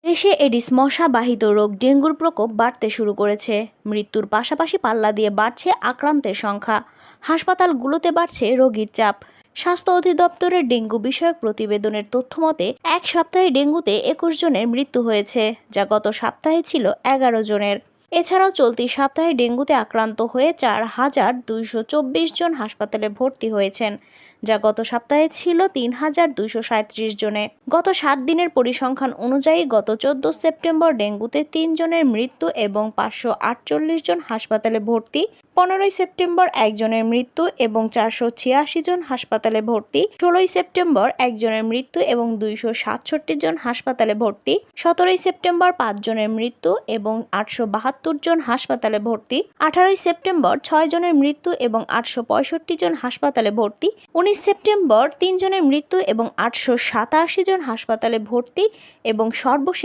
দেশে এডিস মশাবাহিত রোগ ডেঙ্গুর প্রকোপ বাড়তে শুরু করেছে। মৃত্যুর পাশাপাশি পাল্লা দিয়ে বাড়ছে আক্রান্তের সংখ্যা। হাসপাতালগুলোতে বাড়ছে রোগীর চাপ। স্বাস্থ্য অধিদপ্তরের ডেঙ্গু বিষয়ক প্রতিবেদনের তথ্যমতে এক সপ্তাহে ডেঙ্গুতে 21 জনের মৃত্যু হয়েছে, যা গত সপ্তাহে ছিল 11 জনের। এছাড়াও চলতি সপ্তাহে ডেঙ্গুতে আক্রান্ত হয়ে 4,224 জন হাসপাতালে ভর্তি হয়েছেন, যা গত সপ্তাহে ছিল 3,237 জনে। গত 7 দিনের পরিসংখ্যান অনুযায়ী গত 14 সেপ্টেম্বর ডেঙ্গুতে 3 জনের মৃত্যু এবং 548 জন হাসপাতালে ভর্তি। 15 সেপ্টেম্বর একজনের মৃত্যু এবং 486 জন হাসপাতালে ভর্তি। 16 সেপ্টেম্বর একজনের মৃত্যু এবং 267 জন হাসপাতালে ভর্তি। 17 সেপ্টেম্বর 5 জনের মৃত্যু এবং 872 জন হাসপাতালে ভর্তি। 18 সেপ্টেম্বর 6 জনের মৃত্যু এবং 865 জন হাসপাতালে ভর্তি। 19 সেপ্টেম্বর 3 জনের মৃত্যু এবং 887 জন হাসপাতালে ভর্তি এবং সর্বশেষ